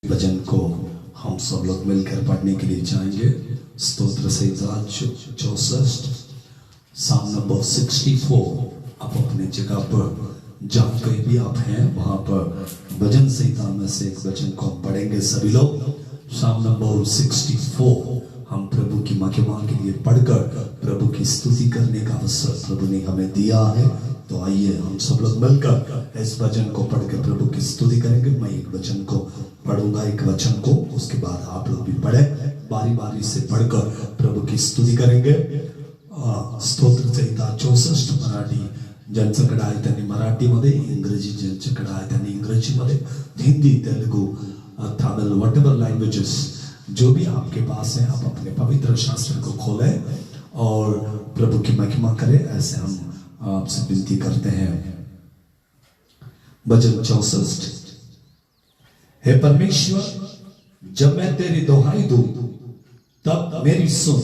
वचन को हम सब लोग मिलकर पढ़ने के लिए जाएंगे। स्तोत्र संहिता 64 साम नंबर 64। आप अपने जगह पर जहाँ कहीं भी आप हैं वहां पर भजन संहिता में से एक वचन को हम पढ़ेंगे सभी लोग। साम नंबर 64 हम प्रभु की महिमा के लिए पढ़कर प्रभु की स्तुति करने का अवसर प्रभु ने हमें दिया है। तो आइए हम सब लोग मिलकर इस वचन को पढ़कर प्रभु की स्तुति करेंगे। मैं एक वचन को पढ़ूंगा, एक वचन को, उसके बाद आप लोग भी पढ़े, बारी बारी से पढ़कर प्रभु की स्तुति करेंगे। स्तोत्र संहिता 64 मराठी ज्यांच्याकडे आहे त्यांनी मराठीमध्ये, इंग्रजी ज्यांच्याकडे आहे त्यांनी इंग्रजीमध्ये, हिंदी, तेलुगु, तमिल, व्हाटएवर लैंग्वेजेस जो भी आपके पास है, आप अपने पवित्र शास्त्र को खोलें और प्रभु की महिमा करें। ऐसे हम आपसे विनती करते हैं। भजन 64। हे परमेश्वर, जब मैं तेरी दोहाई दूं तब मेरी सुन।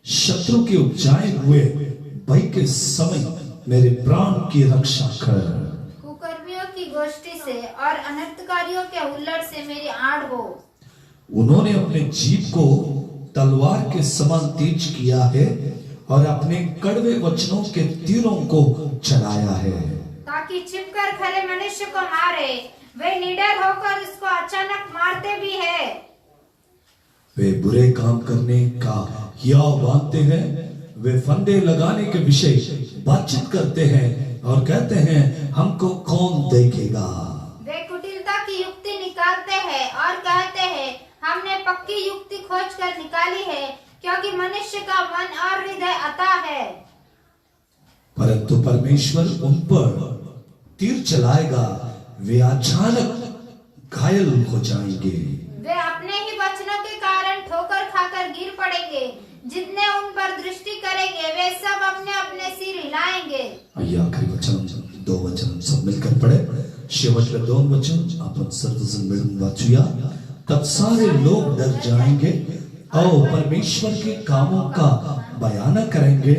शत्रु के उपजाए हुए भय के समय मेरे प्राण की रक्षा कर। कुकर्मियों की गोष्ठी से और अनर्थकारियों के हुल्लड़ से मेरी आड़ हो। उन्होंने अपने जीभ को तलवार के समान तेज किया है और अपने कड़वे वचनों के तीरों को चलाया है, ताकि छिपकर खरे मनुष्य को मारे। वे निडर होकर उसको अचानक मारते भी है। वे बुरे काम करने का हियाव बांधते हैं। वे फंदे लगाने के विषय बातचीत करते हैं और कहते हैं, हमको कौन देखेगा। वे कुटिलता की युक्ति निकालते हैं और कहते हैं, हमने पक्की युक्ति खोज कर निकाली है, क्योंकि मनुष्य का मन और हृदय अता है। परंतु परमेश्वर उन पर तीर चलाएगा, वे अचानक घायल हो जाएंगे। वे अपने ही वचनों के कारण ठोकर खाकर गिर पड़ेंगे। जितने उन पर दृष्टि करेंगे वे सब अपने अपने सिर हिलाएंगे। आइए आखिरी वचन, 2 वचन सब मिलकर पढ़े। शेवटले 2 वचन आपण सर्वजण मिळून वाचूया। तब सारे लोग डर जाएंगे और परमेश्वर के कामों का बयान करेंगे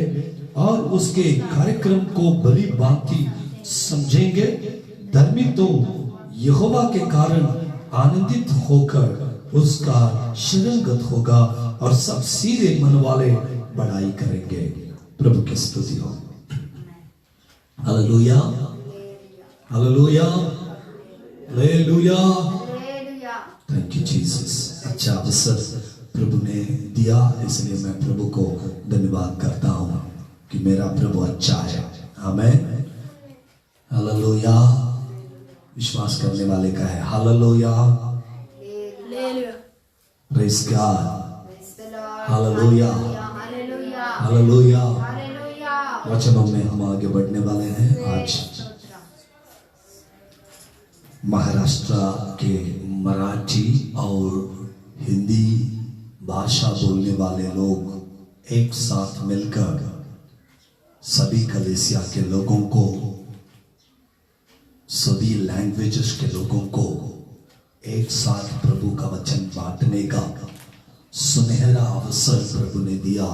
और उसके कार्यक्रम को भली भांति समझेंगे। धर्मी तो यहोवा के कारण आनंदित होकर उसका शरणगत होगा और सब सीधे मन वाले बड़ाई करेंगे। प्रभु की स्तुति हो। Hallelujah, hallelujah, hallelujah. Thank you Jesus. अच्छा अवसर प्रभु ने दिया, इसलिए मैं प्रभु को धन्यवाद करता हूँ कि मेरा प्रभु अच्छा है। आमीन, हालेलुया। विश्वास करने वाले का है hallelujah, praise God, hallelujah, hallelujah. वचनों में हम आगे बढ़ने वाले हैं। आज महाराष्ट्र के मराठी और हिंदी भाषा बोलने वाले लोग एक साथ मिलकर सभी कलीसिया के लोगों को, सभी लैंग्वेजेस के लोगों को एक साथ प्रभु का वचन बांटने का सुनहरा अवसर प्रभु ने दिया।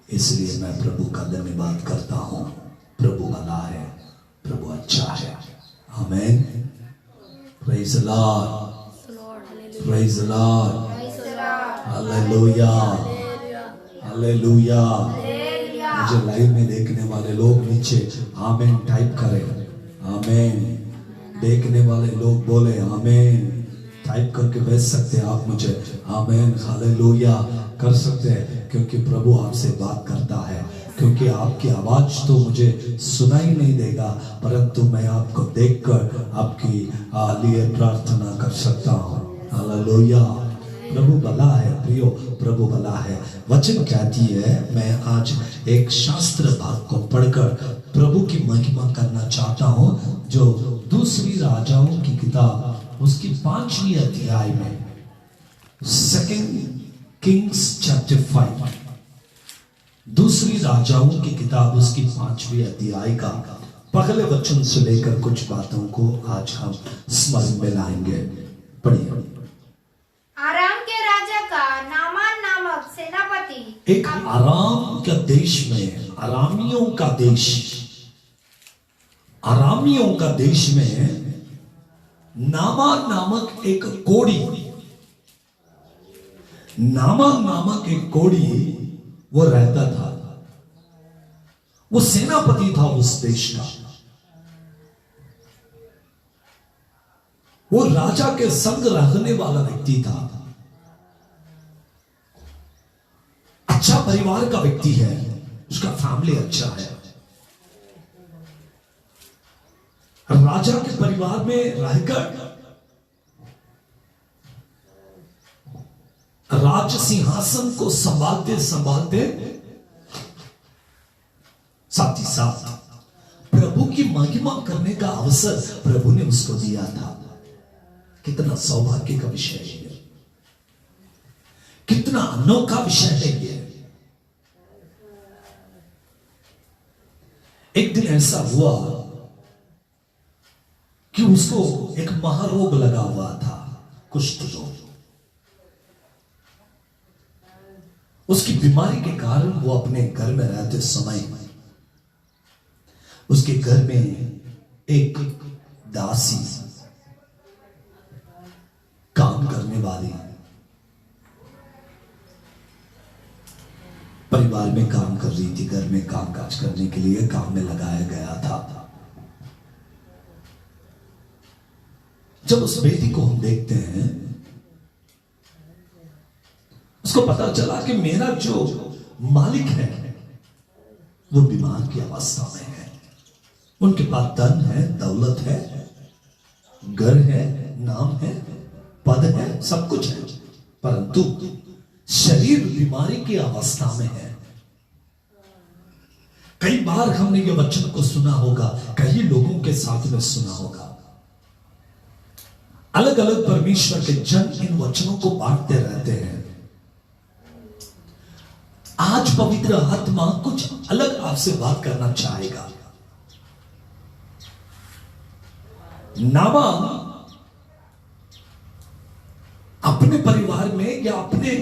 इसलिए मैं प्रभु का धन्यवाद करता हूं। प्रभु भला है, प्रभु अच्छा है। आमीन। Praise the Lord, praise the Lord, hallelujah, hallelujah. मुझे लाइव में देखने वाले लोग नीचे आमीन टाइप करें। आमीन। देखने वाले लोग बोले आमीन। टाइप करके भेज सकते हैं आप मुझे। आमीन, हालेलुया कर सकते हैं, क्योंकि प्रभु आपसे बात करता है। क्योंकि आपकी आवाज तो मुझे सुनाई नहीं देगा, परंतु मैं आपको देखकर आपकी लिए प्रार्थना कर सकता हूँ। हालेलुया। प्रभु भला है प्रियो, प्रभु भला है। वचन कहती है, मैं आज एक शास्त्र भाग को पढ़कर प्रभु की महिमा करना चाहता हूँ, जो दूसरी राजाओं की किताब उसकी 5वीं अध्याय में, 2 किंग्स चैप्टर 5, दूसरी राजाओं की किताब उसकी 5वीं अध्याय का पहले वचन से लेकर कुछ बातों को आज हम स्मरण में लाएंगे। पढ़िए। आराम के राजा का नामान नामक सेनापति एक आराम के देश में, आरामियों का देश, आरामियों का देश में नामान नामक एक कोढ़ी, नामान नामक एक कोढ़ी वो रहता था। वो सेनापति था उस देश का। वो राजा के संग रहने वाला व्यक्ति था। अच्छा परिवार का व्यक्ति है, उसका फैमिली अच्छा है। राजा के परिवार में रहकर राज सिंहासन को संभालते संभालते साथ ही साथ प्रभु की महिमा करने का अवसर प्रभु ने उसको दिया था। कितना सौभाग्य का विषय है ये, कितना अनोखा विषय है ये। एक दिन ऐसा हुआ कि उसको एक महारोग लगा हुआ था, कुष्ठ रोग। उसकी बीमारी के कारण वो अपने घर में रहते समय उसके घर में एक दासी काम करने वाली परिवार में काम कर रही थी, घर में काम काज करने के लिए काम में लगाया गया था। जब उस बेटी को हम देखते हैं, उसको पता चला कि मेरा जो मालिक है वो बीमार की अवस्था में है। उनके पास धन है, दौलत है, घर है, नाम है, पद है, सब कुछ है, परंतु शरीर बीमारी की अवस्था में है। कई बार हमने ये वचन को सुना होगा, कई लोगों के साथ में सुना होगा। अलग अलग परमेश्वर के जन इन वचनों को बांटते रहते हैं। आज पवित्र आत्मा कुछ अलग आपसे बात करना चाहेगा। नामान अपने परिवार में या अपने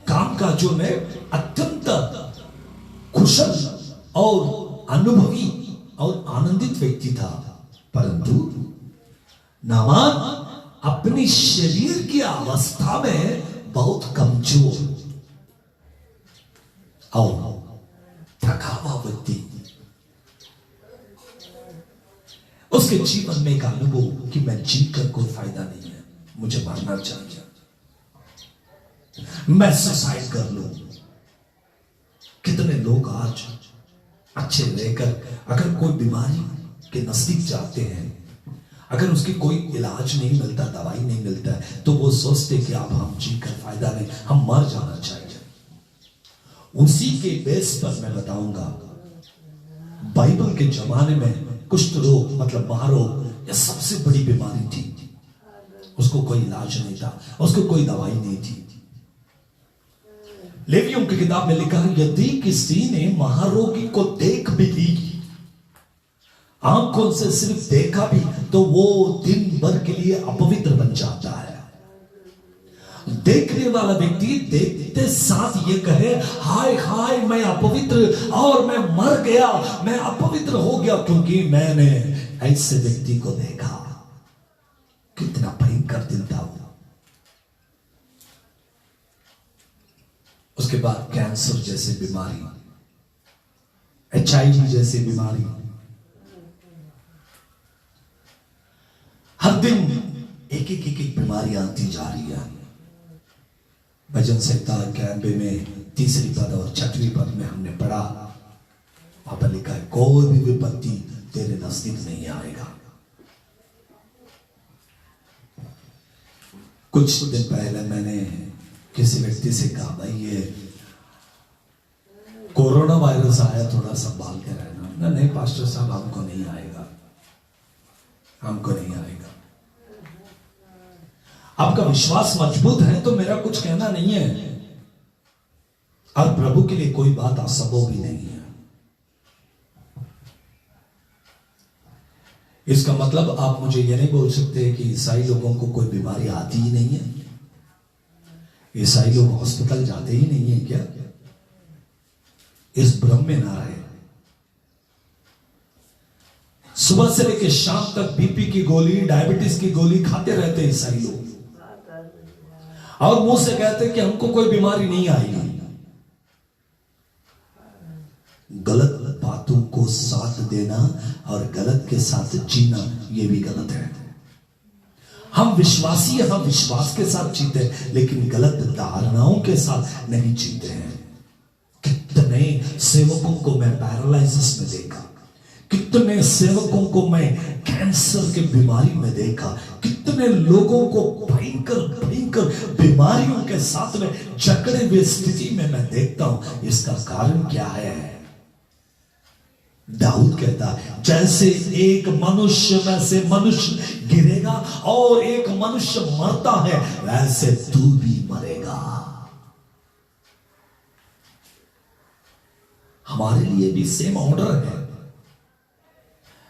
काम काजों में अत्यंत कुशल और अनुभवी और आनंदित व्यक्ति था, परंतु नामान अपनी शरीर की अवस्था में बहुत कमजोर और थका हुआ व्यक्ति। उसके जीवन में एक अनुभव कि मैं जीकर कोई फायदा नहीं है, मुझे मरना चाहिए, मैं सुसाइड कर लूं। कितने लोग आज अच्छे रहकर अगर कोई बीमारी के नजदीक जाते हैं, अगर उसकी कोई इलाज नहीं मिलता, दवाई नहीं मिलता है, तो वो सोचते कि अब हम जीकर फायदा नहीं, हम मर जाना चाहिए। उसी के बेस पर मैं बताऊंगा, बाइबल के जमाने में कुष्ठ रोग मतलब महारोग यह सबसे बड़ी बीमारी थी। उसको कोई इलाज नहीं था, उसको कोई दवाई नहीं थी। लेवियों की किताब में लिखा है, यदि किसी ने महारोगी को देख भी ली, आंखों से सिर्फ देखा भी, तो वो दिन भर के लिए अपवित्र बन जाता है। देखने वाला व्यक्ति देखते साथ ये कहे, हाय हाय मैं अपवित्र और मैं मर गया, मैं अपवित्र हो गया क्योंकि मैंने ऐसे व्यक्ति को देखा। कितना भयंकर दिन था वो। उसके बाद कैंसर जैसे बीमारी, HIV जैसी बीमारी, हर दिन एक एक एक एक बीमारी आती जा रही है। भजन संहिता 91 में 3री पद और 6वीं पद में हमने पढ़ा, वहां पर लिखा है, कोई भी विपत्ति तेरे नजदीक नहीं आएगा। कुछ दिन पहले मैंने किसी व्यक्ति से कहा, भाई ये कोरोना वायरस आया, थोड़ा संभाल के रहना। नहीं पास्टर साहब, हमको नहीं आएगा, हमको नहीं आएगा। आपका विश्वास मजबूत है तो मेरा कुछ कहना नहीं है, और प्रभु के लिए कोई बात असंभव भी नहीं है। इसका मतलब आप मुझे यह नहीं बोल सकते कि ईसाई लोगों को कोई बीमारी आती ही नहीं है, ईसाई लोग हॉस्पिटल जाते ही नहीं है क्या? इस भ्रम में ना रहे। सुबह से लेकर शाम तक बीपी की गोली, डायबिटीज की गोली खाते रहते हैं ईसाई लोग, और मुंह से कहते हैं कि हमको कोई बीमारी नहीं आएगी। गलत बातों को साथ देना और गलत के साथ जीना, यह भी गलत है। हम विश्वासी हैं, हम विश्वास के साथ जीते हैं, लेकिन गलत धारणाओं के साथ नहीं जीते हैं। कितने सेवकों को मैं पैरालिसिस में देखा, कितने सेवकों को मैं कैंसर की बीमारी में देखा, कितने लोगों को भयंकर भयंकर बीमारियों के साथ में जकड़े हुए स्थिति में मैं देखता हूं। इसका कारण क्या है? दाऊद कहता है, जैसे एक मनुष्य में से मनुष्य गिरेगा और एक मनुष्य मरता है, वैसे तू भी मरेगा। हमारे लिए भी सेम ऑर्डर है,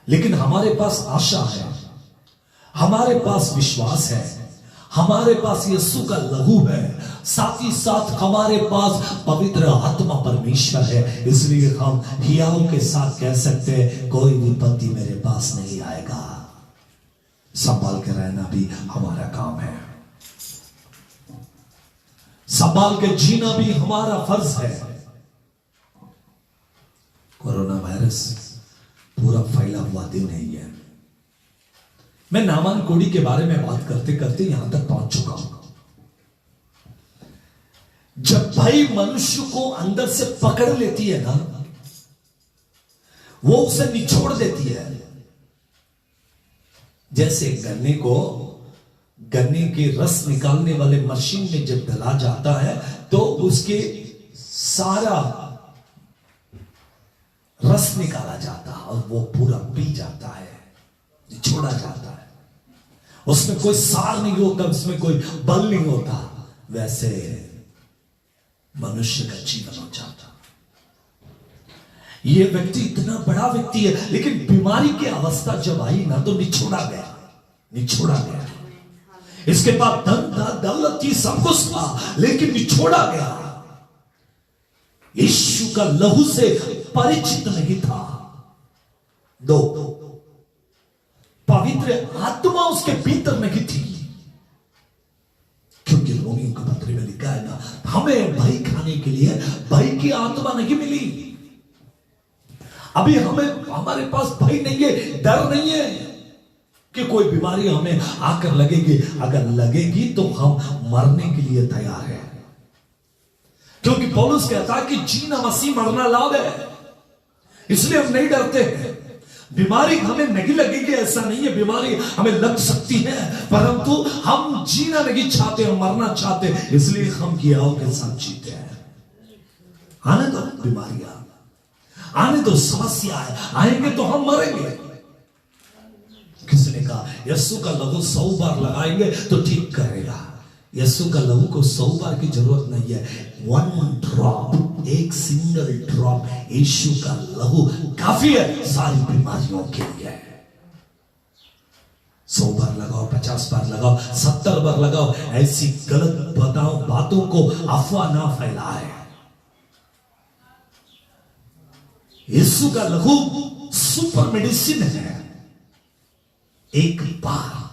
लेकिन हमारे पास आशा है, हमारे पास विश्वास है, हमारे पास यीशु का लहू है, साथ ही साथ हमारे पास पवित्र आत्मा परमेश्वर है। इसलिए हम हियाव के साथ कह सकते हैं, कोई विपत्ति मेरे पास नहीं आएगा। संभाल के रहना भी हमारा काम है, संभाल के जीना भी हमारा फर्ज है। कोरोना वायरस पूरा फैला हुआ दिन है ये। मैं नामान कोड़ी के बारे में बात करते करते यहां तक पहुंच चुका हूं। जब भय मनुष्य को अंदर से पकड़ लेती है ना, वो उसे निचोड़ देती है। जैसे गन्ने के रस निकालने वाले मशीन में जब डाला जाता है तो उसके सारा रस निकाला जाता है और वो पूरा पी जाता है, निचोड़ा जाता है। उसमें कोई सार नहीं होता, उसमें कोई बल नहीं होता। वैसे मनुष्य का जीवन हो जाता। ये व्यक्ति इतना बड़ा व्यक्ति है, लेकिन बीमारी की अवस्था जब आई ना तो निचोड़ा गया। इसके बाद धन था, दौलत थी, सब कुछ था, लेकिन निचोड़ा गया। यीशु का लहू से परिचित नहीं था। दो, पवित्र आत्मा उसके भीतर नहीं थी, क्योंकि रोमियों के पत्र में लिखा है ना, हमें भय खाने के लिए भय की आत्मा नहीं मिली। अभी हमारे पास भय नहीं है, डर नहीं है कि कोई बीमारी हमें आकर लगेगी। अगर लगेगी तो हम मरने के लिए तैयार है, क्योंकि पौलुस कहता है कि जीना मसीह, मरना लाभ है। इसलिए हम नहीं डरते हैं। बीमारी हमें नहीं लगेगी ऐसा नहीं है, बीमारी हमें लग सकती है, परंतु हम जीना नहीं चाहते, हम मरना चाहते, इसलिए हम हियाव के साथ जीते हैं। आने दो बीमारियां, आने दो समस्या आएंगे तो हम मरेंगे। किसी ने कहा यीशु का लहू 100 बार लगाएंगे तो ठीक करेगा। यीशु का लहू को 100 बार की जरूरत नहीं है। 1 ड्रॉप, एक सिंगल ड्रॉप यीशु का लहू काफी है सारी बीमारियों के लिए। 100 बार लगाओ, 50 बार लगाओ, 70 बार लगाओ, ऐसी गलत बातों को अफवाह ना फैलाए। यीशु का लहू सुपर मेडिसिन है। एक बार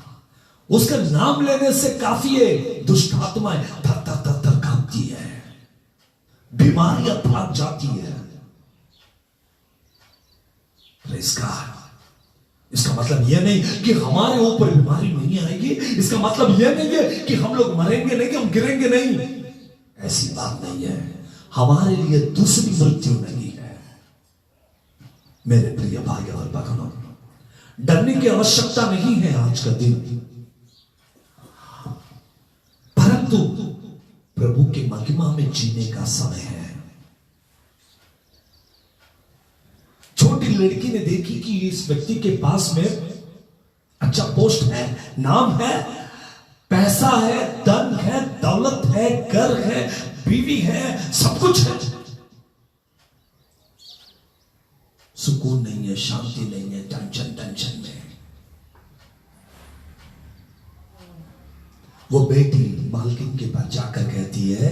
उसका नाम लेने से काफी है, दुष्ट आत्माएं थर कांपती है, बीमारियां भाग जाती है। इसका मतलब यह नहीं कि हमारे ऊपर बीमारी नहीं आएगी, इसका मतलब यह नहीं है कि हम लोग मरेंगे नहीं, कि हम गिरेंगे नहीं, ऐसी बात नहीं है। हमारे लिए दूसरी मृत्यु नहीं है। मेरे प्रिय भाई और बहनों, डरने की आवश्यकता नहीं है आज का दिन, परंतु प्रभु की महिमा में जीने का समय है। छोटी लड़की ने देखी कि इस व्यक्ति के पास में अच्छा पोस्ट है, नाम है, पैसा है, धन है, दौलत है, घर है, बीवी है, सब कुछ है, सुकून नहीं है, शांति नहीं है, टेंशन में। वो बेटी मालकिन के पास जाकर कहती है,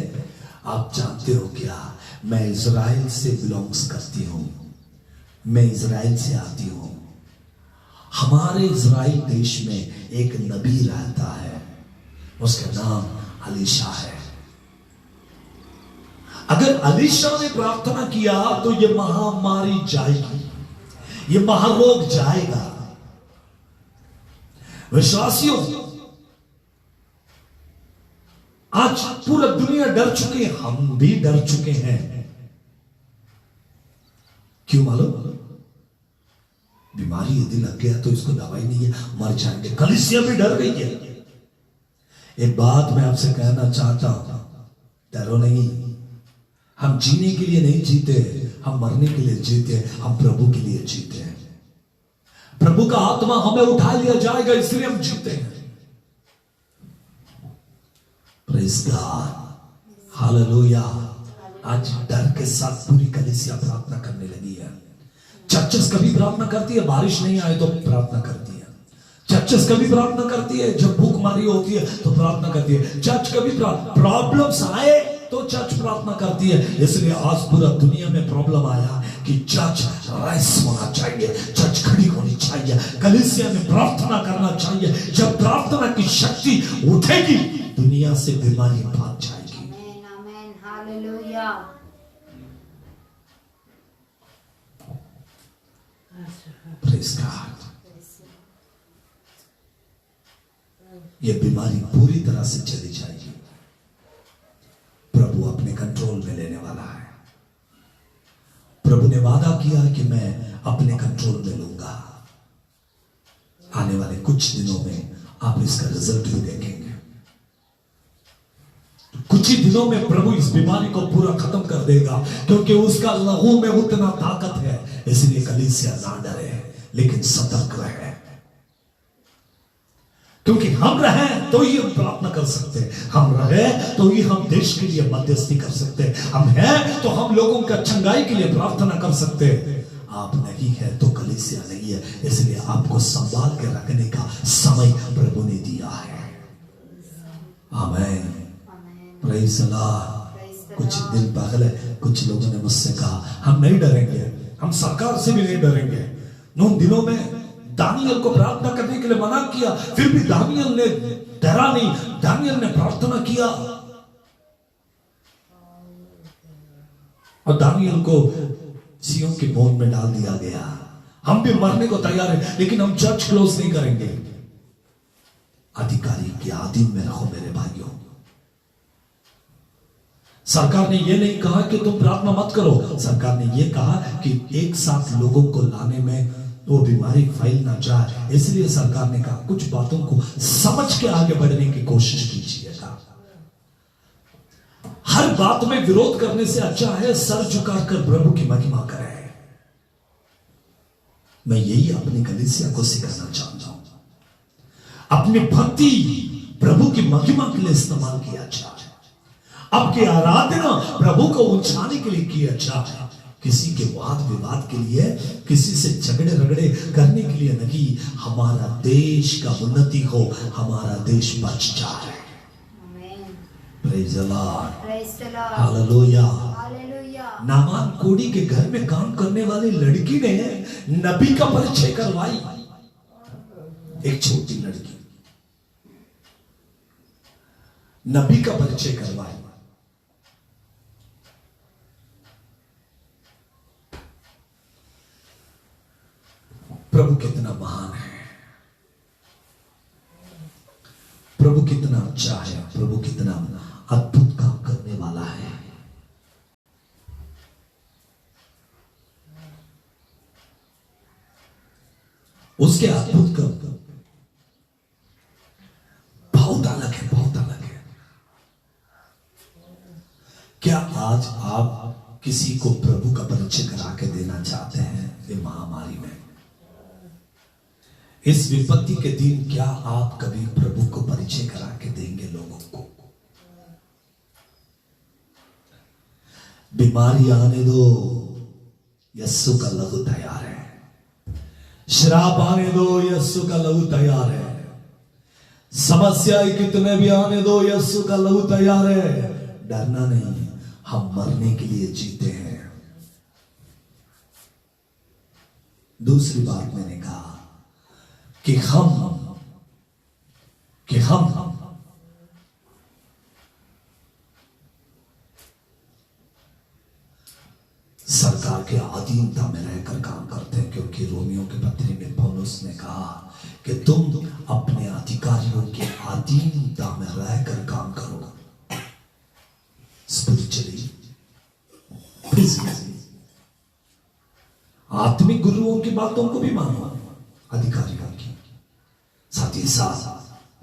आप जानते हो क्या, मैं इजराइल से बिलोंग्स करती हूं, मैं इजराइल से आती हूं, हमारे इज़राइल देश में एक नबी रहता है, उसका नाम अलीशा है। अगर अलीशा ने प्रार्थना किया तो ये महामारी जाएगी, ये महारोग जाएगा। विश्वासियों, आज पूरा दुनिया डर चुके हैं, हम भी डर चुके हैं। क्यों मालूम? बीमारी यदि लग गया तो इसको दवाई नहीं है, मर जाएंगे। कलीसिया भी डर गई है। एक बात मैं आपसे कहना चाहता हूं, डरो नहीं। हम जीने के लिए नहीं जीते, हम मरने के लिए जीते, हम प्रभु के लिए जीते हैं। प्रभु का आत्मा हमें उठा लिया जाएगा, इसलिए हम जीते हैं। Praise God, hallelujah. आज डर के साथ पूरी कलीसिया प्रार्थना करने लगी है। चर्चेस कभी प्रार्थना करती है, बारिश नहीं आए तो प्रार्थना करती है। चर्चेस कभी प्रार्थना करती है, जब भूखमरी होती है तो प्रार्थना करती है। चर्च कभी प्रॉब्लम्स आए तो चर्च प्रार्थना करती है। इसलिए आज पूरा दुनिया में प्रॉब्लम आया कि चर्च राइस होना चाहिए, चर्च खड़ी होनी चाहिए, कलीसिया में प्रार्थना करना चाहिए। जब प्रार्थना की शक्ति उठेगी, दुनिया से बीमारी भाग जाएगी। आमीन, आमीन, हालेलुया। Praise God. ये बीमारी पूरी तरह से चली जाएगी। प्रभु अपने कंट्रोल में लेने वाला है। प्रभु ने वादा किया कि मैं अपने कंट्रोल में लूंगा। आने वाले कुछ दिनों में आप इसका रिजल्ट भी देखेंगे। कुछ ही दिनों में प्रभु इस बीमारी को पूरा खत्म कर देगा, क्योंकि उसका लहू में उतना ताकत है। इसलिए कलीसिया ना डरे, लेकिन सतर्क रहे, क्योंकि हम रहे तो ही हम प्रार्थना कर सकते हैं, हम रहे तो ही हम देश के लिए मध्यस्थी कर सकते हैं, हम हैं तो हम लोगों का चंगाई के लिए प्रार्थना कर सकते हैं। आप नहीं है तो कलीसिया नहीं है, इसलिए आपको संभाल के रखने का समय प्रभु ने दिया है। आमीन, प्रेज़ द लॉर्ड। कुछ दिन पहले कुछ लोगों ने मुझसे कहा हम नहीं डरेंगे, हम सरकार से भी नहीं डरेंगे। उन दिनों में दानियल को प्रार्थना करने के लिए मना किया, फिर भी दानियल ने डरा नहीं, दानियल ने प्रार्थना किया और दानियल को सियों के बोन में डाल दिया गया। हम भी मरने को तैयार हैं, लेकिन हम चर्च क्लोज नहीं करेंगे। अधिकारी के अधीन में रहो मेरे भाइयों। सरकार ने यह नहीं कहा कि तुम प्रार्थना मत करो, सरकार ने यह कहा कि एक साथ लोगों को लाने में वो बीमारी फैल ना जाए, इसलिए सरकार ने कहा कुछ बातों को समझ के आगे बढ़ने की कोशिश कीजिएगा। हर बात में विरोध करने से अच्छा है सर झुकाकर प्रभु की महिमा करें। मैं यही अपनी कलीसिया को सिखाना चाहता हूं। अपनी भक्ति प्रभु की महिमा के लिए इस्तेमाल किया जाए, आपकी आराधना प्रभु को ऊंचाने के लिए किया जाए, किसी के वाद विवाद के लिए, किसी से झगड़े रगड़े करने के लिए नहीं। हमारा देश का उन्नति हो, हमारा देश बच जाए। Praise the Lord, hallelujah. Naaman कोड़ी के घर में काम करने वाली लड़की ने नबी का परिचय करवाई। एक छोटी लड़की नबी का परिचय करवाई। प्रभु कितना महान है, प्रभु कितना अच्छा है, प्रभु कितना अद्भुत काम करने वाला है। उसके अद्भुत काम बहुत अलग है, बहुत अलग है। क्या आज आप किसी को प्रभु का परिचय करा के देना चाहते हैं? ये महामारी में, इस विपत्ति के दिन, क्या आप कभी प्रभु को परिचय करा के देंगे लोगों को? बीमारी आने दो, यस्सु का लहू तैयार है। श्राप आने दो, यस्सु का लहू तैयार है। समस्याएं कितने भी आने दो, यस्सु का लहू तैयार है। डरना नहीं, हम मरने के लिए जीते हैं। दूसरी बात मैंने कहा, कि हम सरकार के अधीनता में रहकर काम करते हैं, क्योंकि रोमियो के पत्री में पौलुस ने कहा कि तुम अपने अधिकारियों के अधीनता में रहकर काम करो, स्पिरिचुअली, फिजिकली। आत्मिक गुरुओं की बातों को भी मानो, अधिकारियों की। साथ ही साथ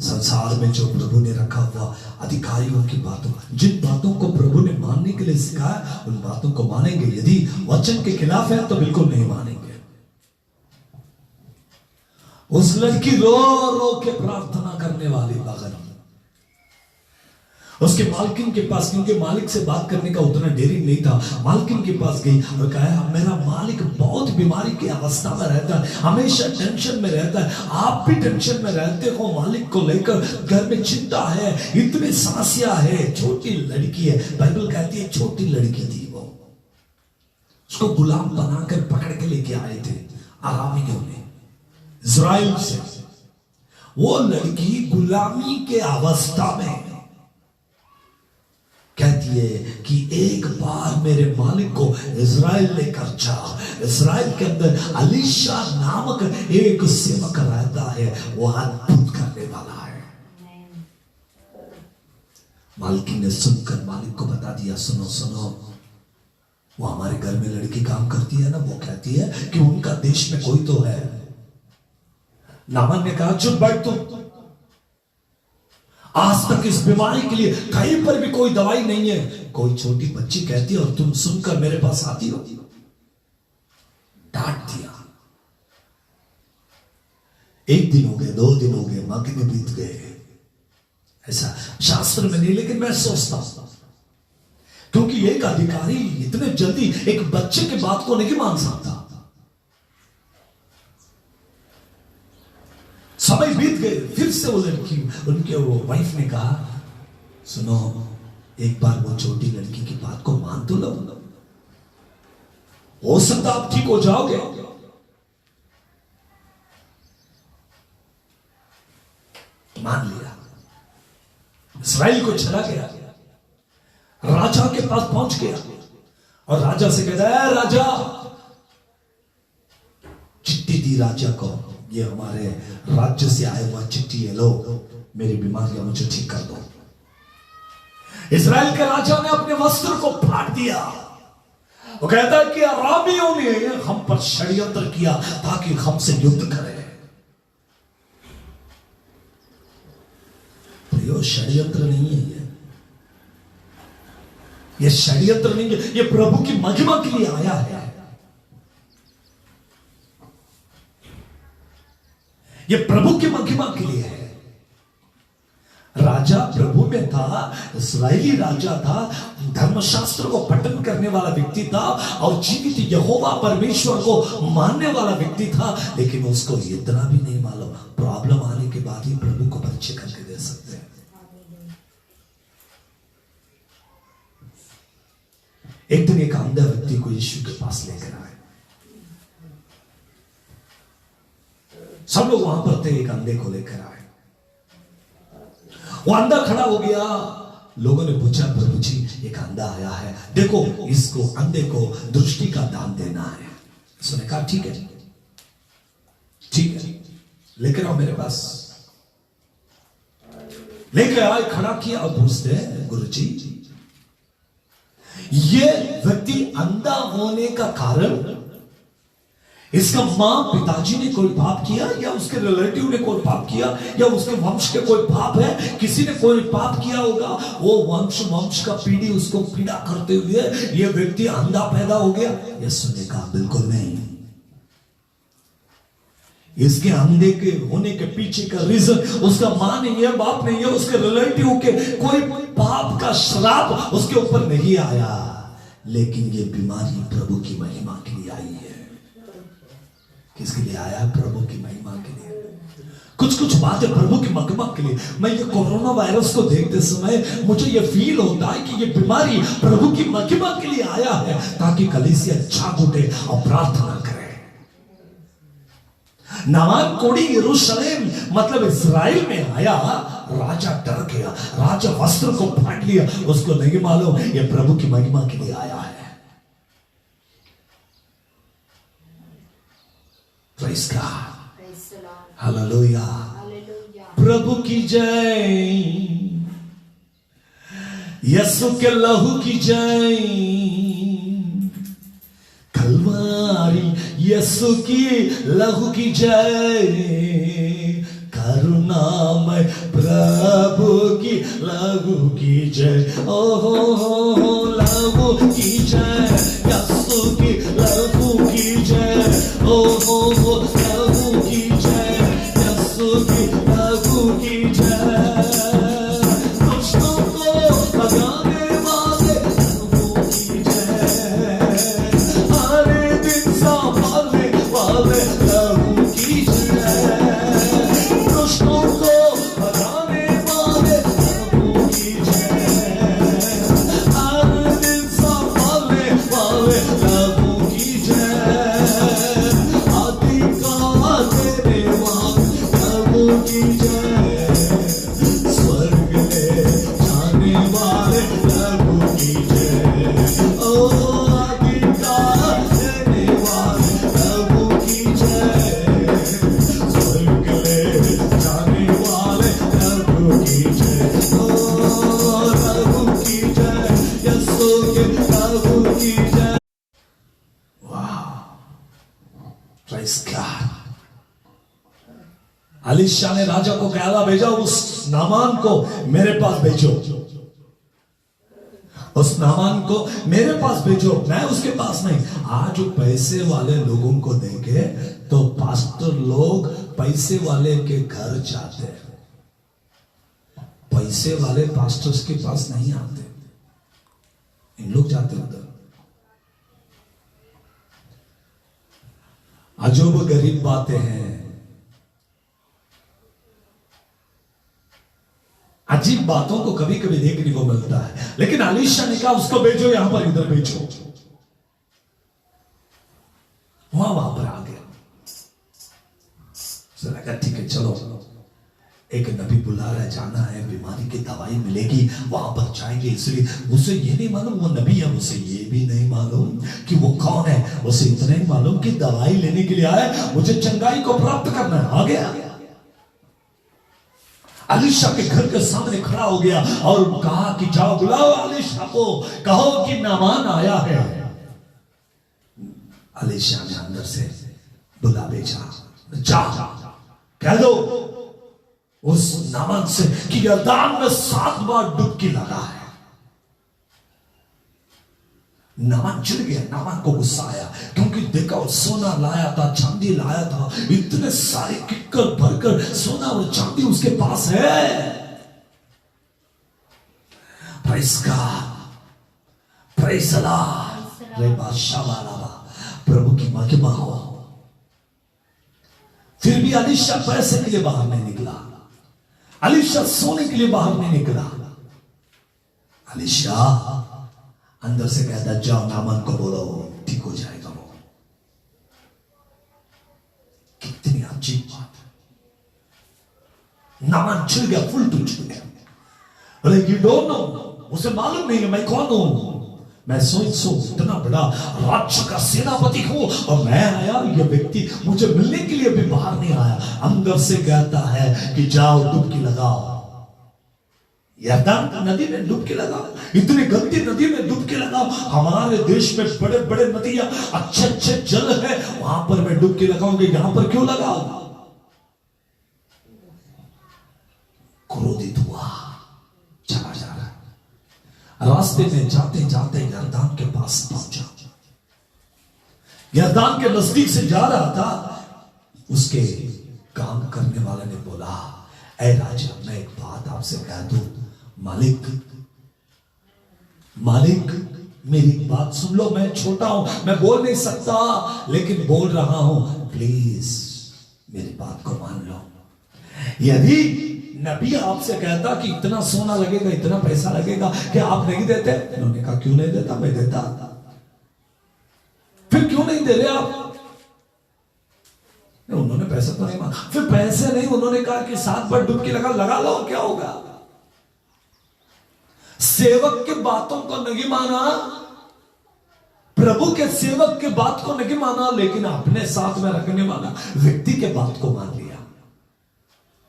संसार में जो प्रभु ने रखा हुआ अधिकारियों की बातों, जिन बातों को प्रभु ने मानने के लिए सिखाया, उन बातों को मानेंगे। यदि वचन के खिलाफ है तो बिल्कुल नहीं मानेंगे। उस लड़की रो रो के प्रार्थना करने वाली बगल उसके मालकिन के पास, क्योंकि मालिक से बात करने का उतना डेयरिंग नहीं था, मालकिन के पास गई और कहा मेरा मालिक बहुत बीमारी की अवस्था में रहता है, हमेशा टेंशन में रहता है, आप भी टेंशन में रहते हो मालिक को लेकर, घर में चिंता है, इतनी समस्या है। छोटी लड़की है, बाइबल कहती है छोटी लड़की थी वो, उसको गुलाम बनाकर पकड़ के लेके आए थे अरामियों ने इज़राइल से। वो लड़की गुलामी के अवस्था में कहती है कि एक बार मेरे मालिक को इज़राइल लेकर जा। इज़राइल के अंदर अलीशा नामक एक सेवक रहता है, वो अद्भुत करने वाला है। मालकिन ने सुनकर मालिक को बता दिया, सुनो सुनो, वो हमारे घर में लड़की काम करती है ना, वो कहती है कि उनका देश में कोई तो है। नामान ने कहा चुप बैठ तुम, आज तक इस बीमारी के लिए कहीं पर भी कोई दवाई नहीं है। कोई छोटी बच्ची कहती है और तुम सुनकर मेरे पास आती हो। डांट दिया। एक दिन हो गए, 2 दिन हो गए, महीने बीत गए। ऐसा शास्त्र में नहीं, लेकिन मैं सोचता हूं, क्योंकि एक अधिकारी इतने जल्दी एक बच्चे की बात को नहीं मान सकता। समय बीत गए, फिर से वो लड़की, उनके वो वाइफ ने कहा सुनो, एक बार वो छोटी लड़की की बात को मान तो लो, हो सकता आप ठीक हो जाओगे। मान लिया। इस्राएल को चला गया, राजा के पास पहुंच गया और राजा से कहता है राजा, चिट्ठी दी राजा को, ये हमारे राज्य से आया हुआ चिट्ठी है, लो मेरी बीमारियां मुझे ठीक कर दो। इज़राइल के राजा ने अपने वस्त्र को फाड़ दिया। वो कहता है कि अरामियों ने हम पर षड्यंत्र किया ताकि हमसे युद्ध करें। तो षड्यंत्र नहीं है, ये षड्यंत्र नहीं है, ये प्रभु की महिमा के लिए आया है। ये प्रभु की महिमा के लिए है। राजा प्रभु में था, इस्राएली राजा था, धर्मशास्त्र को पठन करने वाला व्यक्ति था और जीवित यहोवा परमेश्वर को मानने वाला व्यक्ति था, लेकिन उसको इतना भी नहीं मालूम, प्रॉब्लम आने के बाद ही प्रभु को परिचय करके दे सकते हैं। एक दिन एक अंधा व्यक्ति को यीशु के पास लेकर आए। सब लोग वहां पर थे, एक अंधे को लेकर आए। वो अंधा खड़ा हो गया। लोगों ने पूछा प्रभु जी, एक अंधा आया है, देखो इसको, अंधे को दृष्टि का दान देना है। उसने कहा ठीक है, ठीक है, लेकर आओ मेरे पास। लेकर आए, खड़ा किया और पूछते हैं गुरु जी, ये व्यक्ति अंधा होने का कारण इसका मां पिताजी ने कोई पाप किया, या उसके रिलेटिव ने कोई पाप किया, या उसके वंश के कोई पाप है, किसी ने कोई पाप किया होगा, वो वंश का पीढ़ी उसको पीड़ा करते हुए ये व्यक्ति अंधा पैदा हो गया। यीशु ने कहा बिल्कुल नहीं, इसके अंधे के होने के पीछे का रीजन उसका मां नहीं है, बाप नहीं है, उसके रिलेटिव के कोई पाप का श्राप उसके ऊपर नहीं आया, लेकिन ये बीमारी प्रभु की महिमा के लिए आई है। किसके लिए आया? प्रभु की महिमा के लिए। कुछ बातें प्रभु की महिमा के लिए। मैं ये कोरोना वायरस को देखते समय मुझे ये फील होता है कि ये बीमारी प्रभु की महिमा के लिए आया है, ताकि कलीसिया जाग उठे और प्रार्थना करे। नामान कोड़ी यरूशलेम मतलब इस्राएल में आया, राजा डर गया, राजा वस्त्र को फाड़ लिया, उसको नहीं मालूम ये प्रभु की महिमा के लिए आया है। Praise God, Praise the Lord. Hallelujah, Hallelujah. प्रभु की जय, यीशु के लहू की जय, कलवारी यीशु की लहू की जय, करुणामय प्रभु की लहू की जय, ओहो लहू की जय, यीशु की लहू की जय, ओहो लहू की जय, यीशु की लहू की जय, दुष्टों को भगाने वाले प्रभु की जय, हरे दिन संभालने वाले प्रभु की जय, दुष्टों को भगाने वाले प्रभु की जय, हरे दिन संभालने वाले प्रभु की जय, अधिकार देने वाले प्रभु की जय, स्वर्ग ले जाने वाले प्रभु की जय, ओ अधिकार देने वाले प्रभु की जय, स्वर्ग ले जाने वाले प्रभु की जय, ओ प्रभु की जय, यीशु के प्रभु की जय। वाह, प्रेज़ गॉड। अलीशा ने राजा को कहला भेजा, उस नामान को मेरे पास भेजो, उस नामान को मेरे पास भेजो, मैं उसके पास नहीं। आज पैसे वाले लोगों को देखे तो पास्टर लोग पैसे वाले के घर जाते हैं, पैसे वाले पास्टर्स के पास नहीं आते, इन लोग जाते उधर। अजूब गरीब बातें हैं, अजीब बातों को कभी कभी देखने को मिलता है, लेकिन अलीशा ने कहा उसको भेजो, यहां पर इधर भेजो, वहां पर आ गया। उसने कहा ठीक है चलो, एक नबी बुला रहा है, जाना है, बीमारी की दवाई मिलेगी, वहां पर जाएंगे। इसलिए उसे ये नहीं मालूम वो नबी है, उसे ये भी नहीं मालूम कि वो कौन है, उसे इतना ही मालूम कि दवाई लेने के लिए आया, मुझे चंगाई को प्राप्त करना है। आ गया, अलीशा के घर के सामने खड़ा हो गया और कहा कि जाओ बुलाओ अलीशा को, कहो कि नामान आया है। अलीशा ने अंदर से बुला भेजा, जा कह दो उस नामान से कि यरदान में 7 बार डुबकी लगा है। नामान चिढ़ गया, नामान को गुस्सा आया, क्योंकि देखा वो सोना लाया था, चांदी लाया था, इतने सारे किक्कर भरकर सोना और चांदी उसके पास है। Praise God, praise the Lord, रे बादशाह वाला प्रभु की महिमा हो। फिर भी अलीशा पैसे के लिए बाहर नहीं निकला, अलीशा सोने के लिए बाहर नहीं निकला। अलीशा अंदर से कहता जाओ नामान को बोलो ठीक हो जाएगा वो। कितनी अजीब बात है। नामान चिढ़ गया, फुल टू चिढ़ गया। अरे यू डोंट नो, उसे मालूम नहीं है मैं कौन हूं, मैं सो इतना बड़ा राज्य का सेनापति हूं और मैं आया, ये व्यक्ति मुझे मिलने के लिए भी बाहर नहीं आया। अंदर से कहता है कि जाओ डुबकी लगाओ, यरदान नदी में डुबकी लगाओ, इतनी गंदी नदी में डुबकी लगाओ। हमारे देश में बड़े बड़े नदियां, अच्छे अच्छे जल है, वहां पर मैं डुबकी लगाऊंगी, यहां पर क्यों लगाओ? क्रोधित हुआ, चला जा रहा है। रास्ते में जाते जाते यरदान के पास पहुंचा, यरदान के नजदीक से जा रहा था। उसके काम करने वाले ने बोला, ऐ राजा मैं एक बात आपसे कह दूं, मालिक मेरी बात सुन लो, मैं छोटा हूं, मैं बोल नहीं सकता, लेकिन बोल रहा हूं, प्लीज मेरी बात को मान लो। यदि नबी आपसे कहता कि इतना सोना लगेगा, इतना पैसा लगेगा, कि आप नहीं देते? उन्होंने कहा क्यों नहीं देता, मैं देता। फिर क्यों नहीं दे रहे आप? उन्होंने पैसा तो नहीं मांगा। फिर पैसे नहीं, उन्होंने कहा कि 7 बार डुबकी लगा लो, क्या होगा। सेवक के बातों को नहीं माना, प्रभु के सेवक के बात को नहीं माना, लेकिन अपने साथ में रखने वाला व्यक्ति के बात को मान लिया।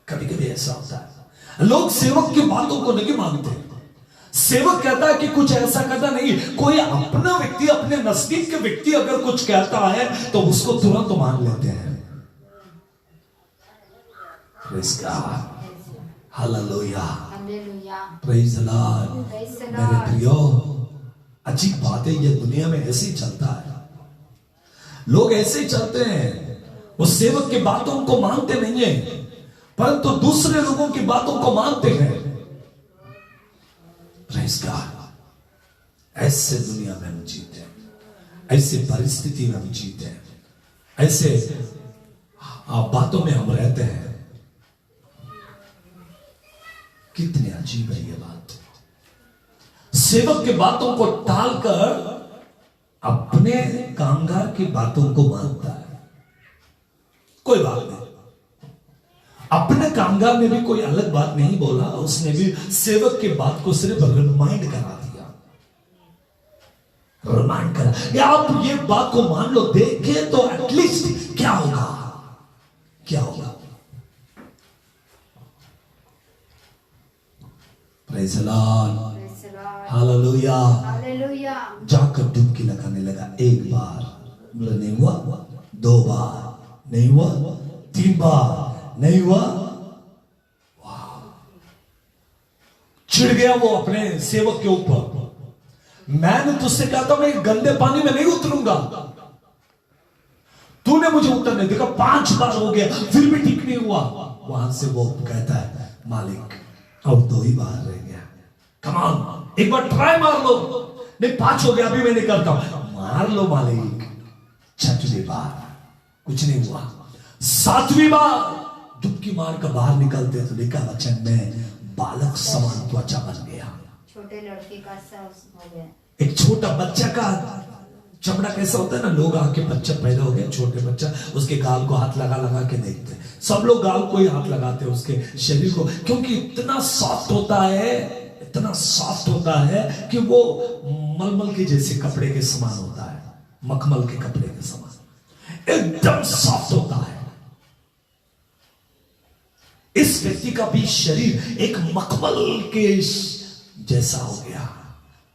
कभी कभी ऐसा होता है, लोग सेवक की बातों को नहीं मानते। सेवक कहता है कि कुछ ऐसा कहता नहीं, कोई अपना व्यक्ति, अपने नजदीक के व्यक्ति अगर कुछ कहता है तो उसको तुरंत मान लेते हैं। Praise God, hallelujah, praise the Lord. मेरे प्रियो, अजीब बात है, ये दुनिया में ऐसे ही चलता है, लोग ऐसे ही चलते हैं। वो सेवक की बातों को मानते नहीं है, परंतु दूसरे लोगों की बातों को मानते हैं। Praise God. ऐसे दुनिया में हम जीते हैं, ऐसे परिस्थिति में हम जीते हैं, ऐसे बातों में हम रहते हैं। कितनी अजीब है ये बात। सेवक की बातों को टालकर अपने कामगार की बातों को मानता है। कोई बात नहीं, अपने कामगार ने भी कोई अलग बात नहीं बोला, उसने भी सेवक की बात को सिर्फ रिमाइंड करा दिया, रिमाइंड करा, या आप ये बात को मान लो, देखे तो एटलीस्ट क्या होगा, क्या होगा। Praise the Lord, hallelujah, hallelujah. जाकर डुबकी लगाने लगा। 1 बार, बोला नहीं हुआ, 2 बार नहीं हुआ, 3 बार नहीं हुआ। चिढ़ गया वो अपने सेवक के ऊपर। मैंने तुझसे कहा था मैं गंदे पानी में नहीं उतरूंगा, तूने मुझे उतरने देखा, 5 बार हो गया फिर भी ठीक नहीं हुआ। वहां से वो कहता है, मालिक अब 2 ही बार रह गया, कम ऑन, एक बार ट्राई मार लो। नहीं, 5 हो गया, अभी मैं नहीं करता हूं। मार लो मालिक। 6वीं बार कुछ नहीं हुआ। 7वीं बार डुबकी मार कर बाहर निकलते तो लिखा वचन में, बालक समान त्वचा बन गया। छोटे लड़के का सा हो गया। एक छोटा बच्चा का चमड़ा कैसा होता है ना, लोग आके बच्चा पैदा हो गया, छोटे बच्चा, उसके गाल को हाथ लगा लगा के देखते, सब लोग गाल को ही हाथ लगाते हैं उसके शरीर को, क्योंकि इतना सॉफ्ट होता है, इतना सॉफ्ट होता है कि वो मलमल के जैसे कपड़े के समान होता है, मखमल के कपड़े के समान एकदम सॉफ्ट होता है। इस व्यक्ति का भी शरीर एक मखमल के जैसा हो गया।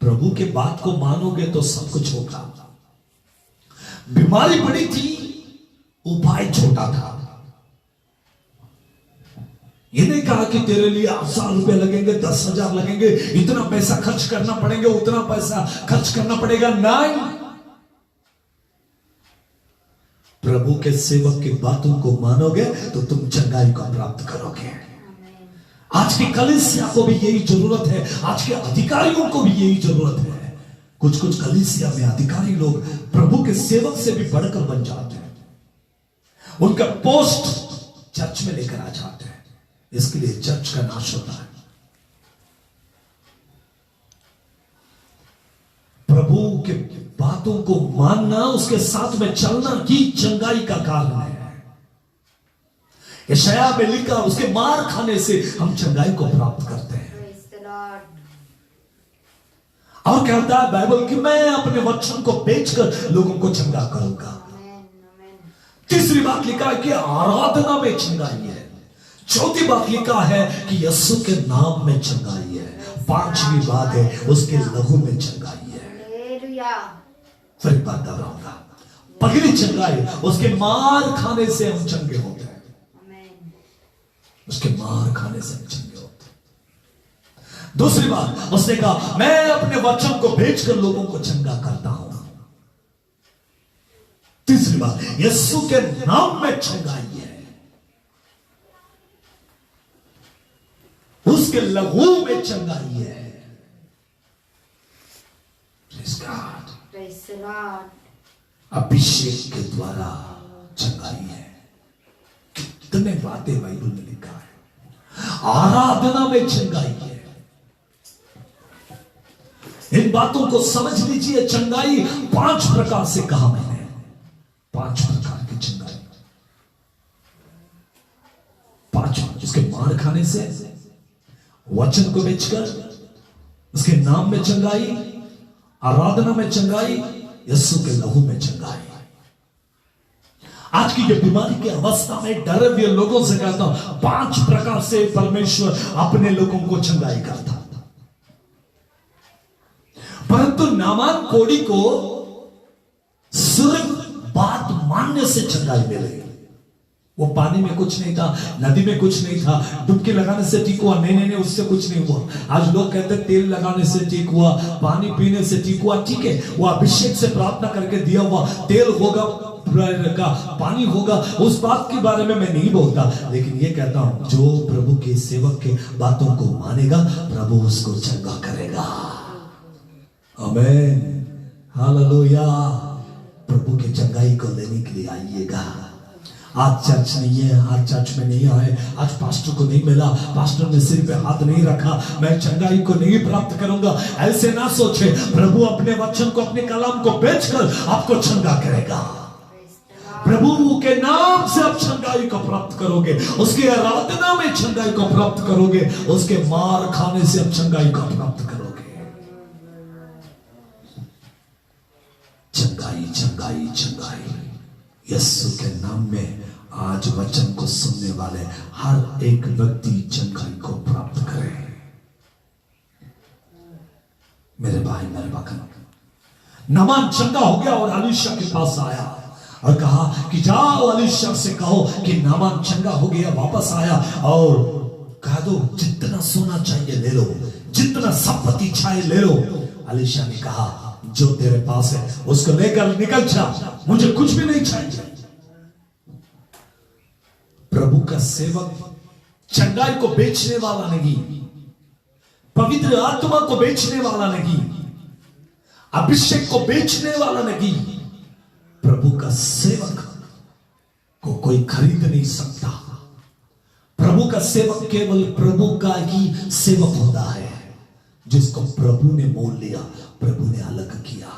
प्रभु के बात को मानोगे तो सब कुछ होगा। बीमारी बड़ी थी, उपाय छोटा था। ये नहीं कहा कि तेरे लिए 8,000 रुपए लगेंगे, 10,000 लगेंगे, इतना पैसा खर्च करना पड़ेगा, उतना पैसा खर्च करना पड़ेगा। नहीं, प्रभु के सेवक की बातों को मानोगे तो तुम चंगाई को प्राप्त करोगे। आज की कलीसिया को भी यही जरूरत है, आज के अधिकारियों को भी यही जरूरत है। कुछ कुछ कलीसिया में अधिकारी लोग प्रभु के सेवक से भी बढ़कर बन जाते हैं, उनका पोस्ट चर्च में लेकर आ जाते हैं, इसके लिए चर्च का नाश होता है। प्रभु के बातों को मानना, उसके साथ में चलना ही चंगाई का कारण है। यशाया में लिखा, उसके मार खाने से हम चंगाई को प्राप्त करते हैं। और कहता है बाइबल कि मैं अपने वचन को बेचकर लोगों को चंगा करूंगा। तीसरी बात लिखा है कि आराधना में चंगाई है। चौथी बात लिखा है कि यीशु के नाम में चंगाई है। 5वीं बात है उसके लहू में चंगाई है। फिर एक बात दोहराऊंगा, पहली चंगाई उसके मार खाने से हम चंगे होते हैं, उसके मार खाने से हम चंगे होते हैं। दूसरी बात उसने कहा, मैं अपने वचन को बेचकर लोगों को चंगा करता हूं। तीसरी बात, यीशु के नाम में चंगाई है, उसके लहू में चंगाई है। Praise God. Praise the Lord. अभिषेक के द्वारा चंगाई है। कितने बातें बाइबल में लिखा है। आराधना में चंगाई है। इन बातों को समझ लीजिए। चंगाई 5 प्रकार से कहा मैंने, 5 प्रकार की चंगाई। खाने से, वचन को बेचकर, उसके नाम में चंगाई, आराधना में चंगाई, यीशु के लहू में चंगाई। आज की ये बीमारी की अवस्था में डरे हुए लोगों से कहता हूं 5 प्रकार से परमेश्वर अपने लोगों को चंगाई करता। परंतु नामान कोड़ी को सिर्फ बात मानने से चंगाई मिलेगी। वो पानी में कुछ नहीं था, नदी में कुछ नहीं था, डुबकी लगाने से ठीक हुआ, नहीं, उससे कुछ नहीं हुआ। आज लोग कहते हैं तेल लगाने से ठीक हुआ, पानी पीने से ठीक हुआ। ठीक है, वो अभिषेक से प्रार्थना करके दिया हुआ तेल होगा का पानी होगा, उस बात के बारे में मैं नहीं बोलता, लेकिन ये कहता हूं जो प्रभु के सेवक के बातों को मानेगा प्रभु उसको चंगा करेगा। आमीन, हालेलुया। प्रभु के चंगाई को लेने के लिए आइएगा। आज चर्च नहीं है, आज चर्च में नहीं आए, आज पास्टर को नहीं मिला, पास्टर ने सिर पे हाथ नहीं रखा, मैं चंगाई को नहीं प्राप्त करूंगा, ऐसे ना सोचे। प्रभु अपने वचन को, अपने कलाम को बेचकर आपको चंगा करेगा। प्रभु के नाम से आप चंगाई को प्राप्त करोगे, उसकी आराधना में चंगाई को प्राप्त करोगे, उसके मार खाने से आप चंगाई को प्राप्त करोगे। चंगाई, चंगाई, चंगाई। यीशु के नाम में आज वचन को सुनने वाले हर एक व्यक्ति चंगाई को प्राप्त करे। मेरे भाई, मेरे बहन, नामान चंगा हो गया और अलीशा के पास आया और कहा कि जाओ अलीशा से कहो कि नामान चंगा हो गया, वापस आया और कह दो जितना सोना चाहिए ले लो, जितना संपत्ति चाहिए ले लो। अलीशा ने कहा जो तेरे पास है उसको लेकर निकल जा, मुझे कुछ भी नहीं चाहिए। प्रभु का सेवक चंगाई को बेचने वाला नहीं, पवित्र आत्मा को बेचने वाला नहीं, अभिषेक को बेचने वाला नहीं। प्रभु का सेवक को कोई खरीद नहीं सकता। प्रभु का सेवक केवल प्रभु का ही सेवक होता है, जिसको प्रभु ने मोल लिया, प्रभु ने अलग किया।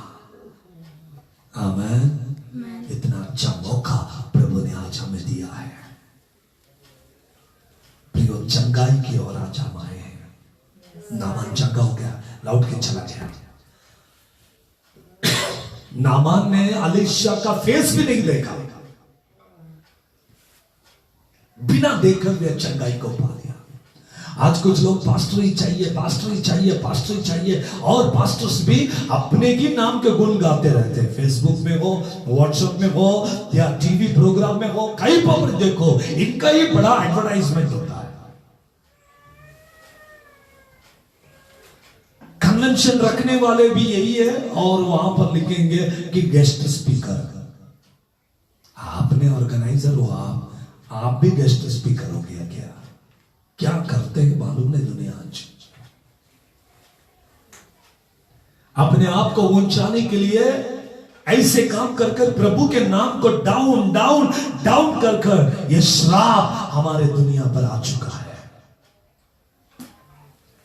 आमीन। इतना अच्छा मौका प्रभु ने आज हमें दिया है। प्रियो, चंगाई की ओर आज हम आए हैं। नामान चंगा हो गया, लौट के चला गया। नामान ने अलीशा का फेस भी नहीं देखा, बिना देखे हुए चंगाई को पा लिया। आज कुछ लोग पास्टर ही चाहिए, पास्टर ही चाहिए, पास्टर ही चाहिए, और पास्टर्स भी अपने ही नाम के गुण गाते रहते हैं। फेसबुक में हो, व्हाट्सएप में हो, या टीवी प्रोग्राम में हो, कहीं पर देखो इनका ही बड़ा एडवर्टाइजमेंट होता है। कन्वेंशन रखने वाले भी यही है, और वहां पर लिखेंगे कि गेस्ट स्पीकर। आपने ऑर्गेनाइजर हो, आप भी गेस्ट स्पीकर हो गया क्या? क्या करते हैं मालूम नहीं दुनिया आज। अपने आप को ऊंचाने के लिए ऐसे काम कर कर प्रभु के नाम को डाउन डाउन डाउन कर कर यह श्राप हमारे दुनिया पर आ चुका है।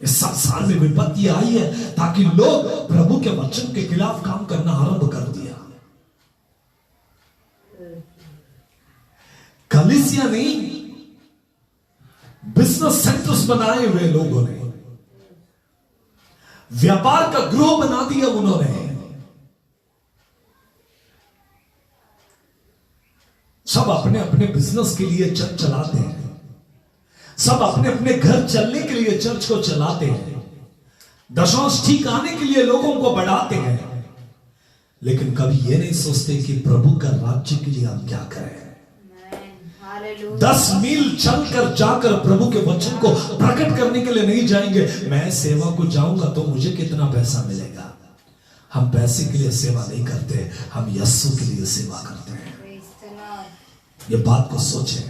इस संसार में विपत्ति आई है ताकि लोग प्रभु के वचन के खिलाफ काम करना आरंभ कर दिया। कलीसिया नहीं, बिजनेस सेंटर्स बनाए हुए लोगों ने, व्यापार का गृह बना दिया उन्होंने। सब अपने अपने बिजनेस के लिए चर्च चलाते हैं, सब अपने अपने घर चलने के लिए चर्च को चलाते हैं, दशांश ठीक आने के लिए लोगों को बढ़ाते हैं, लेकिन कभी यह नहीं सोचते कि प्रभु का राज्य के लिए हम क्या करें। 10 मील चलकर जाकर प्रभु के वचन को प्रकट करने के लिए नहीं जाएंगे। मैं सेवा को जाऊंगा तो मुझे कितना पैसा मिलेगा। हम पैसे के लिए सेवा नहीं करते, हम यीशु के लिए सेवा करते हैं। ये बात को सोचें।